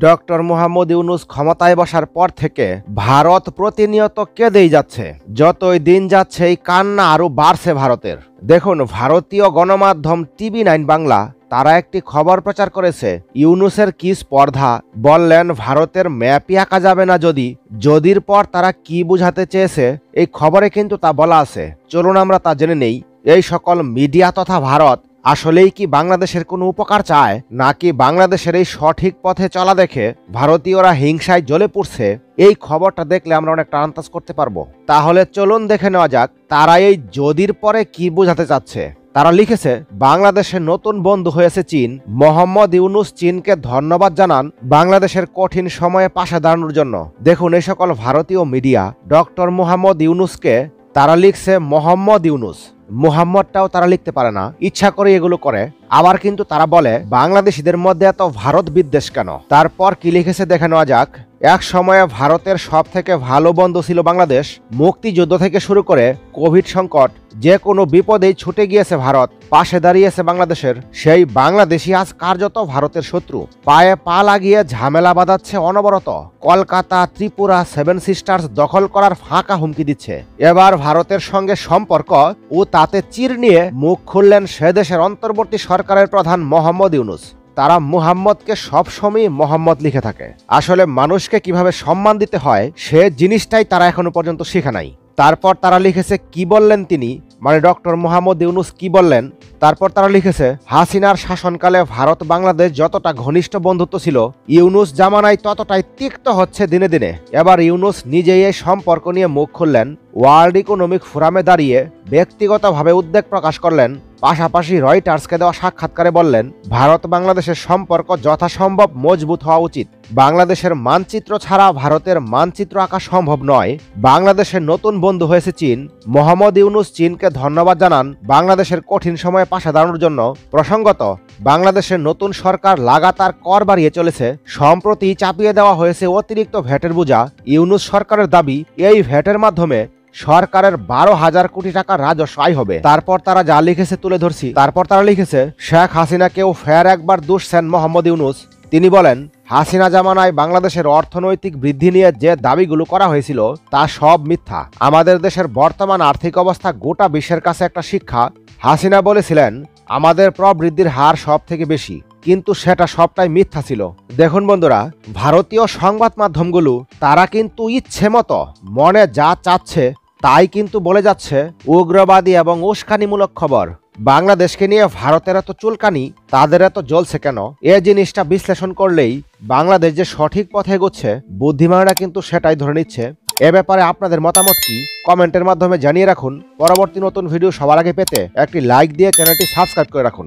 Doctor Mohammad Yunus ক্ষমতায় বসার পর থেকে ভারত প্রতিনিয়ত কেঁদেই যাচ্ছে। যতই দিন যাচ্ছে এই কান্না আরও বাড়ছে ভারতের। দেখুন, ভারতীয় গণমাধ্যম TV9 বাংলা তারা একটি খবর প্রচার করেছে। ইউনূসের কি স্পর্ধা, বললেন ভারতের ম্যাপই আঁকা যাবে না যদির পর তারা কি বুঝাতে চেয়েছে এই খবরে কিন্তু তা বলা আছে। চলুন আমরা তা জেনে নেই। এই সকল মিডিয়া তথা ভারত আসলেই কি বাংলাদেশের কোনো উপকার চায়, নাকি বাংলাদেশের এই সঠিক পথে চলা দেখে ভারতীয়রা হিংসায় জ্বলে পড়ছে? এই খবরটা দেখলে আমরা অনেকটা আন্দাজ করতে পারবো। তাহলে চলুন দেখে নেওয়া যাক তারা এই যদির পরে কি বোঝাতে চাচ্ছে। তারা লিখেছে, বাংলাদেশের নতুন বন্ধু হয়েছে চীন। মোহাম্মদ ইউনূস চীনকে ধন্যবাদ জানান বাংলাদেশের কঠিন সময়ে পাশে দাঁড়ানোর জন্য। দেখুন, এই সকল ভারতীয় মিডিয়া ডক্টর মোহাম্মদ ইউনূসকে তারা লিখছে মোহাম্মদ ইউনূস। মুহাম্মদটাও তারা লিখতে পারে না, ইচ্ছা করে এগুলো করে। আবার কিন্তু তারা বলে বাংলাদেশিদের মধ্যে এত ভারত বিদ্বেষ কেন। তারপর কি লিখেছে দেখে নেওয়া যাক। এক সময়ে ভারতের সব থেকে ভালো বন্ধু ছিল বাংলাদেশ। মুক্তিযুদ্ধ থেকে শুরু করে কোভিড সংকট, যে কোনো বিপদেই ছুটে গিয়েছে ভারত, পাশে দাঁড়িয়েছে বাংলাদেশের। সেই বাংলাদেশই আজ কার্যত ভারতের শত্রু। পায়ে পা লাগিয়ে ঝামেলা বাঁধাচ্ছে অনবরত। কলকাতা, ত্রিপুরা, 7 সিস্টার্স দখল করার ফাঁকা হুমকি দিচ্ছে। এবার ভারতের সঙ্গে সম্পর্ক ও তাতে চির নিয়ে মুখ খুললেন সে দেশের অন্তর্বর্তী সরকারের প্রধান মোহাম্মদ ইউনূস। তারা মুহাম্মদকে সবসময় মোহাম্মদ লিখে থাকে। আসলে মানুষকে কিভাবে সম্মান দিতে হয় সে জিনিসটাই তারা এখনো পর্যন্ত শিখে নাই। তারপর তারা লিখেছে কি বললেন তিনি, মানে ডক্টর মোহাম্মদ ইউনূস কি বললেন। তারপর তারা লিখেছে, হাসিনার শাসনকালে ভারত বাংলাদেশ যতটা ঘনিষ্ঠ বন্ধুত্ব ছিল, ইউনূস জামানায় ততটাই তিক্ত হচ্ছে দিনে দিনে। এবার ইউনূস নিজেই এই সম্পর্ক নিয়ে মুখ খুললেন। ওয়ার্ল্ড ইকোনমিক ফোরামে দাঁড়িয়ে ব্যক্তিগতভাবে উদ্বেগ প্রকাশ করলেন। পাশাপাশি রয়টার্সকে দেওয়া সাক্ষাৎকারে বললেন, ভারত বাংলাদেশের সম্পর্ক যথাসম্ভব মজবুত হওয়া উচিত। বাংলাদেশের মানচিত্র ছাড়া ভারতের মানচিত্র আঁকা সম্ভব নয়। বাংলাদেশের নতুন বন্ধু হয়েছে চীন। মোহাম্মদ ইউনূস চীনকে ধন্যবাদ জানান বাংলাদেশের কঠিন সময়ে পাশে দাঁড়ানোর জন্য। প্রসঙ্গত, বাংলাদেশের নতুন সরকার লাগাতার কর বাড়িয়ে চলেছে। সম্প্রতি চাপিয়ে দেওয়া হয়েছে অতিরিক্ত ভ্যাটের বোঝা। ইউনূস সরকারের দাবি, এই ভ্যাটের মাধ্যমে সরকারের 12,000 কোটি টাকা রাজস্ব আয় হবে। তারপর তারা যা লিখেছে তুলে ধরছি। তারপর তারা লিখেছে, শেখ হাসিনাকেও ফের একবার দোষ দেন মোহাম্মদ ইউনূস। তিনি বলেন, হাসিনা জামানায় বাংলাদেশের অর্থনৈতিক বৃদ্ধি নিয়ে যে দাবিগুলো করা হয়েছিল তা সব মিথ্যা। আমাদের দেশের বর্তমান আর্থিক অবস্থা গোটা বিশ্বের কাছে একটা শিক্ষা। হাসিনা বলেছিলেন আমাদের প্রবৃদ্ধির হার সব থেকে বেশি, কিন্তু সেটা সবটাই মিথ্যা ছিল। দেখুন বন্ধুরা, ভারতীয় সংবাদ মাধ্যমগুলো তারা কিন্তু ইচ্ছে মতো মনে যা চাচ্ছে তাই কিন্তু বলে যাচ্ছে। উগ্রবাদী এবং উস্কানিমূলক খবর। বাংলাদেশকে নিয়ে ভারতের এত চুলকানি, তাদের এত জ্বলছে কেন? এ জিনিসটা বিশ্লেষণ করলেই বাংলাদেশ যে সঠিক পথে এগোচ্ছে, বুদ্ধিমানরা কিন্তু সেটাই ধরে নিচ্ছে। এ ব্যাপারে আপনাদের মতামত কি কমেন্টের মাধ্যমে জানিয়ে রাখুন। পরবর্তী নতুন ভিডিও সবার আগে পেতে একটি লাইক দিয়ে চ্যানেলটি সাবস্ক্রাইব করে রাখুন।